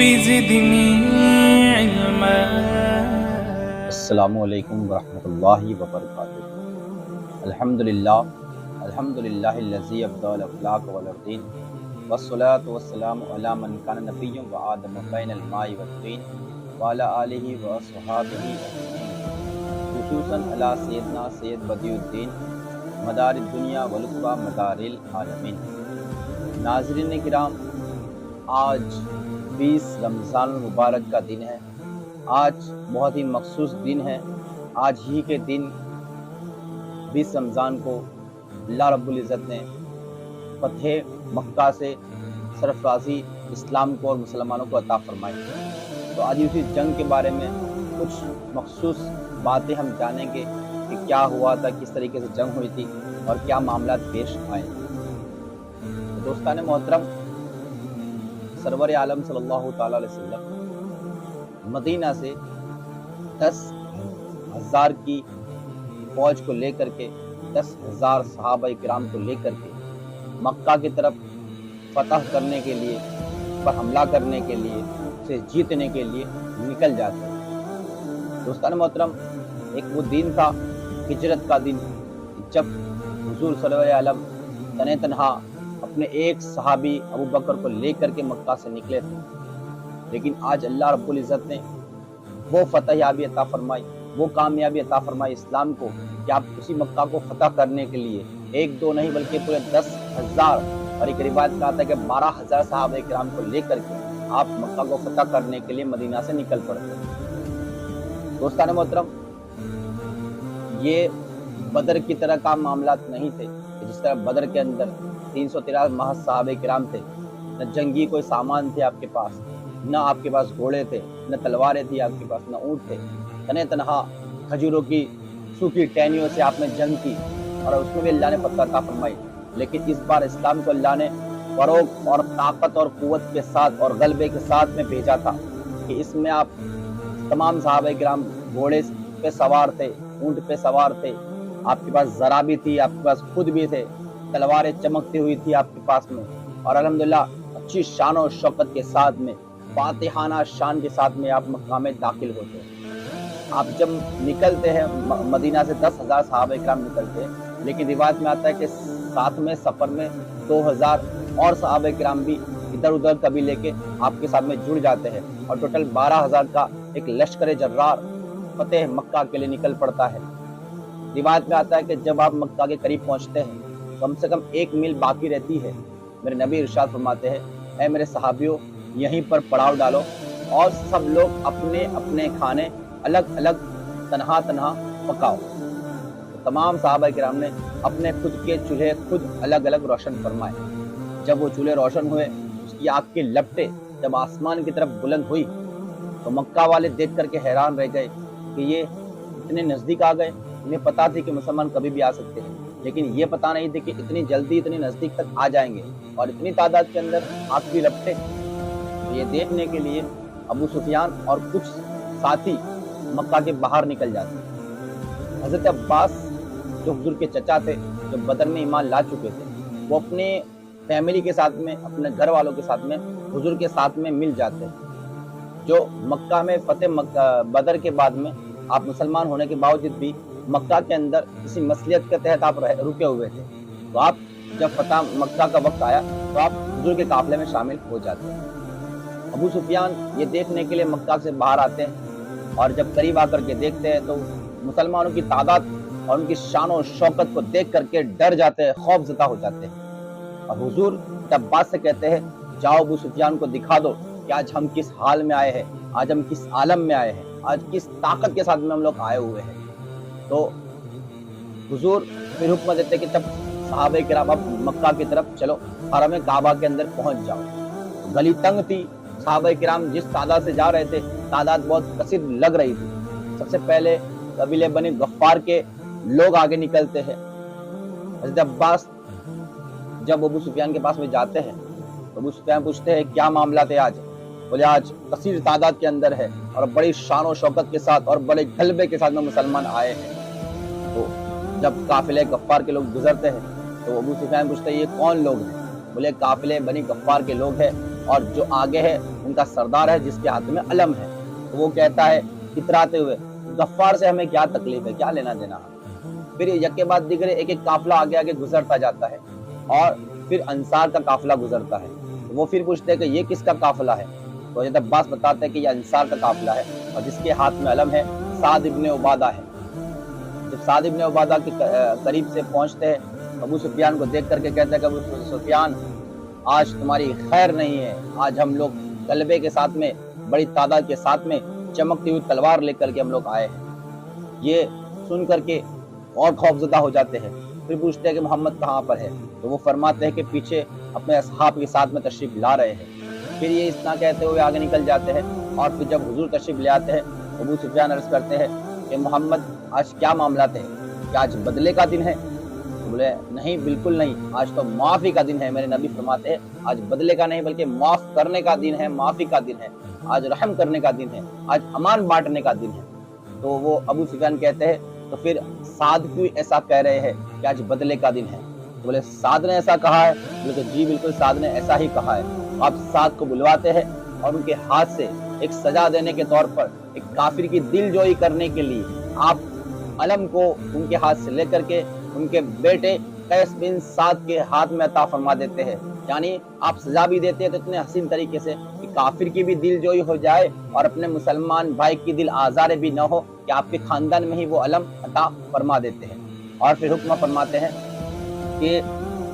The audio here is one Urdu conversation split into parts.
بزدني علما. السلام علیکم ورحمۃ اللہ وبرکاتہ. الحمدللہ الذی ابدع الاخلاق والدین والصلاۃ والسلام علی من کان نبی و آدم بین الماء والطین وعلی آلہ واصحابہ اجمعین، خصوصاً علی سیدنا سید بدیع الدین مدار الدنیا ولقبہ مدار العالمین. ناظرین کرام، آج 20 رمضان المبارک کا دن ہے. آج بہت ہی مخصوص دن ہے. آج ہی کے دن 20 رمضان کو اللہ رب العزت نے فتح مکہ سے سرفرازی اسلام کو اور مسلمانوں کو عطا فرمائی. تو آج اسی جنگ کے بارے میں کچھ مخصوص باتیں ہم جانیں گے کہ کیا ہوا تھا، کس طریقے سے جنگ ہوئی تھی اور کیا معاملات پیش آئے. دوستان محترم، سرور عالم صلی اللہ تعالی علیہ وسلم مدینہ سے 10,000 کی فوج کو لے کر کے 10,000 صحابہ کرام کو لے کر کے مکہ کی طرف فتح کرنے کے لیے، پر حملہ کرنے کے لیے، اسے جیتنے کے لیے نکل جاتے ہیں. دوستان محترم، ایک وہ دن تھا، ہجرت کا دن، جب حضور سرور عالم تنہ تنہا اپنے ایک صحابی ابو بکر کو لے کر کے مکہ سے نکلے تھے. لیکن آج اللہ رب العزت نے وہ فتح یابی عطا فرمائی، وہ کامیابی عطا فرمائی اسلام کو کہ آپ اسی مکہ کو فتح کرنے کے لیے ایک دو نہیں بلکہ پورے 10,000 اور ایک روایت میں آتا ہے کہ 12,000 صحابہ کرام کو لے کر کے آپ مکہ کو فتح کرنے کے لیے مدینہ سے نکل پڑے. دوستان محترم، یہ بدر کی طرح کا معاملات نہیں تھے کہ جس طرح بدر کے اندر 313 محض صحابہ کرام تھے. نہ جنگی کوئی سامان تھے آپ کے پاس، نہ آپ کے پاس گھوڑے تھے، نہ تلواریں تھی آپ کے پاس، نہ اونٹ تھے. تنہ تنہا کھجوروں کی سوکھی ٹہنیوں سے آپ نے جنگ کی اور اس میں بھی اللہ نے فتح عطا فرمائی. لیکن اس بار اسلام کو اللہ نے فروغ اور طاقت اور قوت کے ساتھ اور غلبے کے ساتھ میں بھیجا تھا کہ اس میں آپ تمام صحابہ کرام گھوڑے پہ سوار تھے، اونٹ پہ سوار تھے، آپ کے پاس ذرا بھی تھی، آپ کے پاس خود بھی تھے، تلواریں چمکتی ہوئی تھی آپ کے پاس میں، اور الحمدللہ اچھی شان و شوکت کے ساتھ میں، فاتحانہ شان کے ساتھ میں آپ مکہ میں داخل ہوتے ہیں. آپ جب نکلتے ہیں مدینہ سے 10,000 صحابہ کرام نکلتے ہیں، لیکن روایت میں آتا ہے کہ ساتھ میں سفر میں 2,000 اور صحابہ کرام بھی ادھر ادھر قبیلے کے آپ کے ساتھ میں جڑ جاتے ہیں اور ٹوٹل 12,000 کا ایک لشکر جرار فتح مکہ کے لیے نکل پڑتا ہے. روایت میں آتا ہے کہ جب آپ مکہ کے قریب پہنچتے ہیں کم سے کم 1 میل باقی رہتی ہے، میرے نبی ارشاد فرماتے ہیں، اے میرے صحابیوں، یہیں پر پڑاؤ ڈالو اور سب لوگ اپنے اپنے کھانے الگ الگ تنہا تنہا پکاؤ. تمام صحابہ کرام نے اپنے خود کے چولہے خود الگ الگ روشن فرمائے. جب وہ چولہے روشن ہوئے، اس کی آگ کی لپٹیں جب آسمان کی طرف بلند ہوئی تو مکہ والے دیکھ کر کے حیران رہ گئے کہ یہ اتنے نزدیک آ گئے. انہیں پتا تھی کہ مسلمان کبھی بھی آ سکتے ہیں، لیکن یہ پتا نہیں تھی کہ اتنی جلدی اتنی نزدیک تک آ جائیں گے اور اتنی تعداد کے اندر آگ کی لپٹیں. یہ دیکھنے کے لیے ابو سفیان اور کچھ ساتھی مکہ کے باہر نکل جاتے ہیں. حضرت عباس جو حضور کے چچا تھے، جو بدر میں ایمان لا چکے تھے، وہ اپنے فیملی کے ساتھ میں، اپنے گھر والوں کے ساتھ میں حضور کے ساتھ میں مل جاتے ہیں. جو مکہ میں فتح بدر کے بعد میں آپ مسلمان ہونے کے باوجود بھی مکہ کے اندر کسی مصلیت کے تحت آپ رکے ہوئے تھے، تو آپ جب فتح مکہ کا وقت آیا تو آپ حضور کے قافلے میں شامل ہو جاتے ہیں. ابو سفیان یہ دیکھنے کے لیے مکہ سے باہر آتے ہیں اور جب قریب آ کر کے دیکھتے ہیں تو مسلمانوں کی تعداد اور ان کی شان و شوکت کو دیکھ کر کے ڈر جاتے ہیں، خوف زدہ ہو جاتے ہیں. اور حضور عباس سے کہتے ہیں، جاؤ ابو سفیان کو دکھا دو کہ آج ہم کس حال میں آئے ہیں، آج ہم کس عالم میں آئے ہیں، آج کس طاقت کے ساتھ میں ہم لوگ آئے ہوئے ہیں. تو حضور پھر حکم دیتے کہ جب صحابہ کرام اب مکہ کی طرف چلو، حرم کعبہ کے اندر پہنچ جاؤ. گلی تنگ تھی، صحابہ کرام جس تعداد سے جا رہے تھے تعداد بہت کثیر لگ رہی تھی. سب سے پہلے قبیلے بنی غفار کے لوگ آگے نکلتے ہیں. حضرت عباس جب ابو سفیان کے پاس میں جاتے ہیں تو ابو سفیان پوچھتے ہیں کیا معاملات ہے آج؟ بولے آج کثیر تعداد کے اندر ہے اور بڑی شان و شوکت کے ساتھ اور بڑے غلبے کے ساتھ میں مسلمان آئے ہیں. تو جب قافلے غفار کے لوگ گزرتے ہیں تو ابو سفیان پوچھتے ہیں یہ کون لوگ ہیں؟ بولے قافلے بنی غفار کے لوگ ہیں اور جو آگے ہے ان کا سردار ہے جس کے ہاتھ میں علم ہے۔ تو وہ کہتا ہے اتراتے ہوئے غفار سے ہمیں کیا تکلیف ہے، کیا لینا دینا ہے۔ پھر یک کے بعد دیگر ایک ایک قافلہ آگے آگے گزرتا جاتا ہے اور پھر انصار کا قافلہ گزرتا ہے۔ وہ پھر پوچھتے ہیں کہ یہ کس کا قافلہ ہے؟ تو حضرت عباس بتاتے ہیں کہ یہ انصار کا قافلہ ہے اور جس کے ہاتھ میں علم ہے سعد ابن عبادہ ہے۔ جب سعد ابن عبادہ کے قریب سے پہنچتے ہیں ابو سفیان کو دیکھ کر کے کہتے ہیں کہ ابو سفیان آج تمہاری خیر نہیں ہے، آج ہم لوگ غلبے کے ساتھ میں بڑی تعداد کے ساتھ میں چمکتی ہوئی تلوار لے کر کے ہم لوگ آئے ہیں۔ یہ سن کر کے اور خوفزدہ ہو جاتے ہیں۔ پھر پوچھتے ہیں کہ محمد کہاں پر ہے؟ تو وہ فرماتے ہیں کہ پیچھے اپنے اصحاب کے ساتھ میں تشریف لا رہے ہیں۔ پھر یہ اتنا کہتے ہوئے آگے نکل جاتے ہیں اور پھر جب حضور تشریف لے آتے ہیں ابو سفیان عرض کرتے ہیں کہ محمد آج کیا معاملات ہیں؟ کیا آج بدلے کا دن ہے؟ تو بولے نہیں، بالکل نہیں، آج تو معافی کا دن ہے۔ میرے نبی فرماتے ہیں آج بدلے کا نہیں بلکہ معاف کرنے کا دن ہے، معافی کا دن ہے، آج رحم کرنے کا دن ہے، آج امان بانٹنے کا دن ہے۔ تو وہ ابو سفیان کہتے ہیں تو پھر سعد کیوں ایسا کہہ رہے ہیں کہ آج بدلے کا دن ہے؟ تو بولے سعد نے ایسا کہا ہے؟ بولے کہ جی بالکل سعد نے ایسا ہی کہا ہے۔ آپ سعد کو بلواتے ہیں اور ان کے ہاتھ سے ایک سزا دینے کے طور پر ایک کافر کی دل جوئی کرنے کے لیے آپ علم کو ان کے ہاتھ سے لے کر کے ان کے بیٹے قیس بن سعد کے ہاتھ میں عطا فرما دیتے ہیں۔ یعنی آپ سزا بھی دیتے ہیں تو اتنے حسین طریقے سے کہ کافر کی بھی دل جوئی ہو جائے اور اپنے مسلمان بھائی کی دل آزارے بھی نہ ہو کہ آپ کے خاندان میں ہی وہ علم عطا فرما دیتے ہیں۔ اور پھر حکم فرماتے ہیں کہ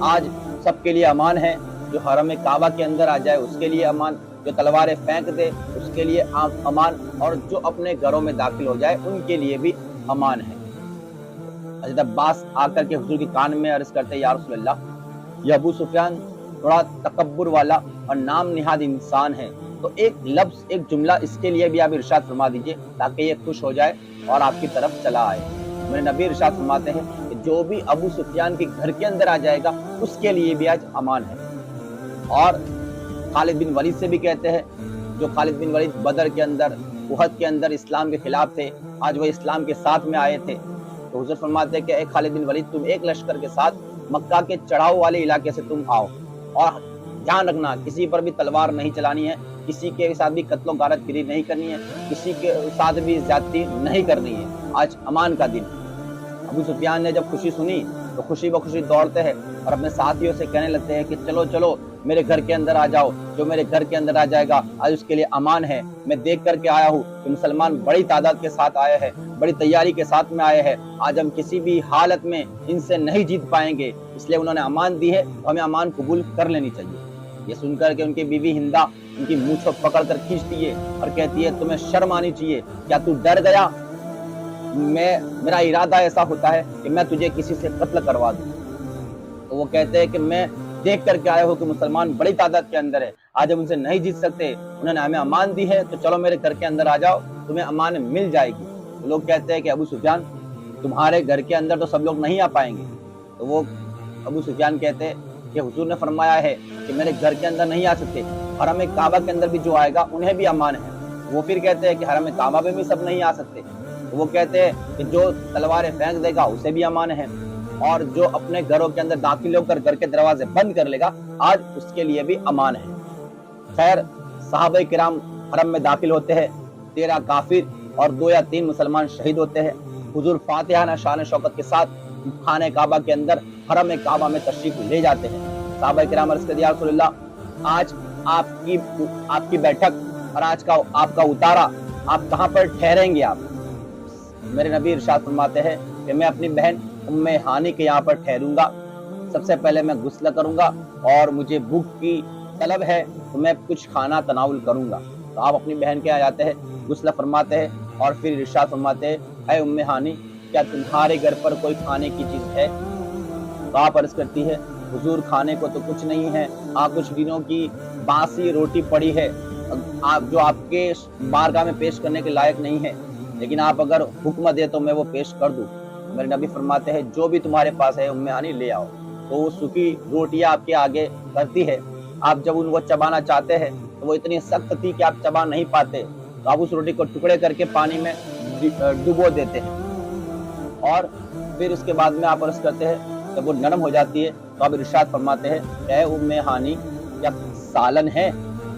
آج سب کے لیے امان ہے، جو حرم کعبہ کے اندر آ جائے اس کے لیے امان، جو تلواریں پھینک دے اس کے لیے امان، اور جو اپنے گھروں میں داخل ہو جائے ان کے لیے بھی امان ہے۔ حضرت عباس آ کر کے حضور کے کان میں عرض کرتے یا رسول اللہ، یہ ابو سفیان تھوڑا تکبر والا اور نام نہاد انسان ہے، تو ایک لفظ ایک جملہ اس کے لیے بھی آپ ارشاد فرما دیجئے تاکہ یہ خوش ہو جائے اور آپ کی طرف چلا آئے۔ میرے نبی ارشاد فرماتے ہیں کہ جو بھی ابو سفیان کے گھر کے اندر آ جائے گا اس کے لیے بھی آج امان ہے۔ اور خالد بن ولید سے بھی کہتے ہیں، جو خالد بن ولید بدر کے اندر احد کے اندر اسلام کے خلاف تھے، آج وہ اسلام کے ساتھ میں آئے تھے، تو حضور فرماتے ہیں کہ اے خالد بن ولید تم ایک لشکر کے ساتھ مکہ کے چڑھاؤ والے علاقے سے تم آؤ، اور دھیان رکھنا کسی پر بھی تلوار نہیں چلانی ہے، کسی کے ساتھ بھی قتل و غارت گری نہیں کرنی ہے، کسی کے ساتھ بھی زیادتی نہیں کرنی ہے، آج امان کا دن۔ ابو سفیان نے جب خوشی سنی تو خوشی بخوشی دوڑتے ہیں اور اپنے ساتھیوں سے کہنے لگتے ہیں کہ چلو چلو میرے گھر کے اندر آ جاؤ، جو میرے گھر کے اندر آ جائے گا آج اس کے لیے امان ہے۔ میں دیکھ کر کے آیا ہوں کہ مسلمان بڑی تعداد کے ساتھ آئے ہیں، بڑی تیاری کے ساتھ میں آئے ہیں، آج ہم کسی بھی حالت میں ان سے نہیں جیت پائیں گے، اس لیے انہوں نے امان دی ہے تو ہمیں امان قبول کر لینی چاہیے۔ یہ سن کر کے ان کی بیوی ہندا ان کی منہ کو پکڑ کر کھینچتی ہے اور کہتی ہے تمہیں شرم آنی چاہیے، کیا تو ڈر گیا؟ میرا ارادہ ایسا ہوتا ہے کہ میں تجھے کسی سے قتل کروا دوں۔ تو وہ کہتے ہیں کہ میں دیکھ کر کے آئے ہو کہ مسلمان بڑی تعداد کے اندر ہے، آج ہم ان سے نہیں جیت سکتے، انہوں نے ہمیں امان دی ہے تو چلو میرے گھر کے اندر آ جاؤ، تمہیں امان مل جائے گی۔ تو لوگ کہتے ہیں کہ ابو سفیان تمہارے گھر کے اندر تو سب لوگ نہیں آ پائیں گے۔ تو وہ ابو سفیان کہتے ہیں کہ حضور نے فرمایا ہے کہ میرے گھر کے اندر نہیں آ سکتے، حرم کعبہ کے اندر بھی جو آئے گا انہیں بھی امان ہے۔ وہ پھر کہتے ہیں کہ حرم کعبہ میں بھی سب نہیں آ سکتے، وہ کہتے ہیں کہ جو تلواریں پھینک دے گا اسے بھی امان ہے، اور جو اپنے گھروں کے اندر داخل ہو کر گھر کے دروازے بند کر لے گا آج اس کے لیے بھی امان ہے۔ خیر صحابہ کرام حرم میں داخل ہوتے ہیں، 13 کافر اور 2 یا 3 مسلمان شہید ہوتے ہیں۔ حضور فاتحانہ شان شوکت کے ساتھ خانہ کعبہ کے اندر حرم کعبہ میں تشریف لے جاتے ہیں۔ صحابہ کرام عرض کرتے یا رسول اللہ، آج آپ کی بیٹھک اور آج کا آپ کا اتارا، آپ کہاں پر ٹھہریں گے؟ آپ میرے نبی ارشاد فرماتے ہیں کہ میں اپنی بہن ام ہانی کے یہاں پر ٹھہروں گا، سب سے پہلے میں غسل کروں گا اور مجھے بھوک کی طلب ہے تو میں کچھ کھانا تناول کروں گا۔ تو آپ اپنی بہن کے یہاں جاتے ہیں، غسل فرماتے ہیں اور پھر ارشاد فرماتے ہیں اے ام ہانی، کیا تمہارے گھر پر کوئی کھانے کی چیز ہے؟ تو آپ عرض کرتی ہے حضور کھانے کو تو کچھ نہیں ہے، کچھ دنوں کی باسی روٹی پڑی ہے جو آپ کے بارگاہ میں پیش کرنے کے لائق نہیں ہے، لیکن آپ اگر حکم دے تو میں وہ پیش کر دوں۔ میرے نبی فرماتے ہیں جو بھی تمہارے پاس ہے ام ہانی لے آؤ۔ تو وہ سوکھی روٹیاں آپ کے آگے کرتی ہے، آپ جب ان کو چبانا چاہتے ہیں تو وہ اتنی سخت تھی کہ آپ چبا نہیں پاتے، تو آپ اس روٹی کو ٹکڑے کر کے پانی میں ڈبو دیتے ہیں، اور پھر اس کے بعد میں آپ عرض کرتے ہیں جب وہ نرم ہو جاتی ہے تو آپ ارشاد فرماتے ہیں اے ام ہانی کیا سالن ہے؟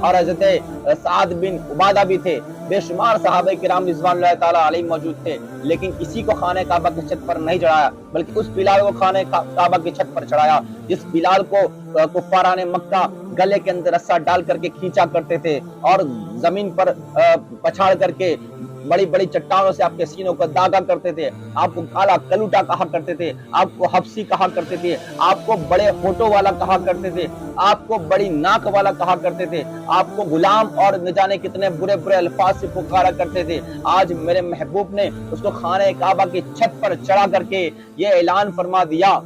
اور حضرت سعد بن عبادہ بھی تھے، بے شمار صحابہ کرام رضوان اللہ تعالیٰ علیہ موجود تھے، لیکن کسی کو خانہ کعبہ کی چھت پر نہیں چڑھایا، بلکہ اس بلال کو خانہ کعبہ کی چھت پر چڑھایا جس بلال کو کفاران مکہ گلے کے اندر رسہ ڈال کر کے کھینچا کرتے تھے اور زمین پر پچھاڑ کر کے بڑی بڑی چٹانوں سے آپ کے سینوں کو داغا کرتے تھے، آپ کو کالا کلوٹا کہا کرتے تھے، آپ کو حبسی کہا کرتے تھے، آپ کو بڑے ہونٹوں والا کہا کرتے تھے، آپ کو بڑی ناک والا کہا کرتے تھے، آپ کو غلام اور نہ جانے کتنے برے برے الفاظ سے پکارا کرتے تھے۔ آج میرے محبوب نے اس کو خانہ کعبہ کی چھت پر چڑھا کر کے یہ اعلان فرما دیا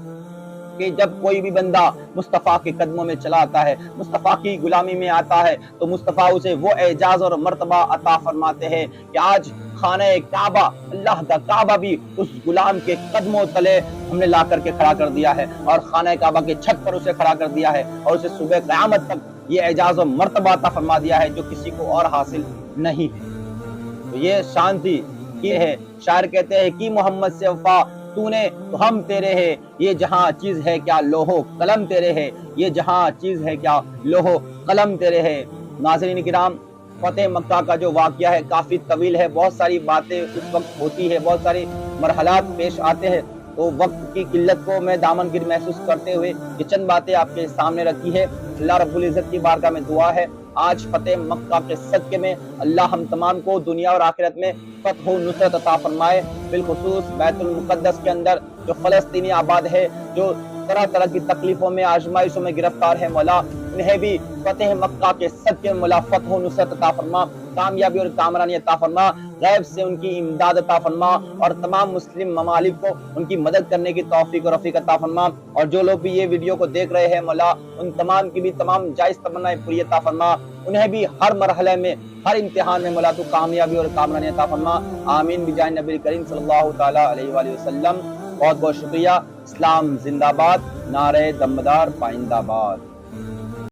کہ جب کوئی بھی بندہ مصطفیٰ کے قدموں میں چلا آتا ہے، مصطفیٰ کی غلامی میں آتا ہے، تو مصطفیٰ اسے وہ اعزاز اور مرتبہ عطا فرماتے ہیں کہ آج خانہ کعبہ، اللہ کا کعبہ بھی اس غلام کے قدموں تلے ہم نے لا کر کے کھڑا کر دیا ہے، اور خانہ کعبہ کی چھت پر اسے کھڑا کر دیا ہے، اور اسے صبح قیامت تک یہ اعزاز و مرتبہ عطا فرما دیا ہے جو کسی کو اور حاصل نہیں ہے۔ تو یہ شان تھی یہ ہے، شاعر کہتے ہیں کہ محمد سے وفا تو نے تو ہم تیرے ہے، یہ جہاں چیز ہے کیا لوہو قلم تیرے ہے، یہ جہاں چیز ہے کیا لوہو قلم تیرے ہے۔ ناظرین کرام، فتح مکہ کا جو واقعہ ہے کافی طویل ہے، بہت ساری باتیں اس وقت ہوتی ہے، بہت ساری مرحلات پیش آتے ہیں، تو وقت کی قلت کو میں دامنگیر محسوس کرتے ہوئے یہ چند باتیں آپ کے سامنے رکھی ہے۔ اللہ رب العزت کی بارگاہ میں دعا ہے آج فتح مکہ کے صدقے میں اللہ ہم تمام کو دنیا اور آخرت میں فتح و نصرت عطا فرمائے، بالخصوص بیت المقدس کے اندر جو فلسطینی آباد ہے، جو طرح طرح کی تکلیفوں میں آزمائشوں میں گرفتار ہے، مولا انہیں بھی فتح مکہ کے صدقے میں مولا فتح و نصرت عطا فرما، کامیابی اور کامرانی عطا فرما، غیب سے ان کی امداد عطا فرما، اور تمام مسلم ممالک کو ان کی مدد کرنے کی توفیق اور رفیق عطا فرما، اور جو لوگ بھی یہ ویڈیو کو دیکھ رہے ہیں مولا ان تمام کی بھی تمام جائز تمنائیں پوری عطا فرما، انہیں بھی ہر مرحلے میں ہر امتحان میں مولا تو کامیابی اور کامرانی عطا فرما، آمین بجائے نبی کریم صلی اللہ تعالی علیہ وآلہ وسلم۔ بہت بہت شکریہ۔ اسلام زندہ باد، نعرہ دمدار پائندہ باد۔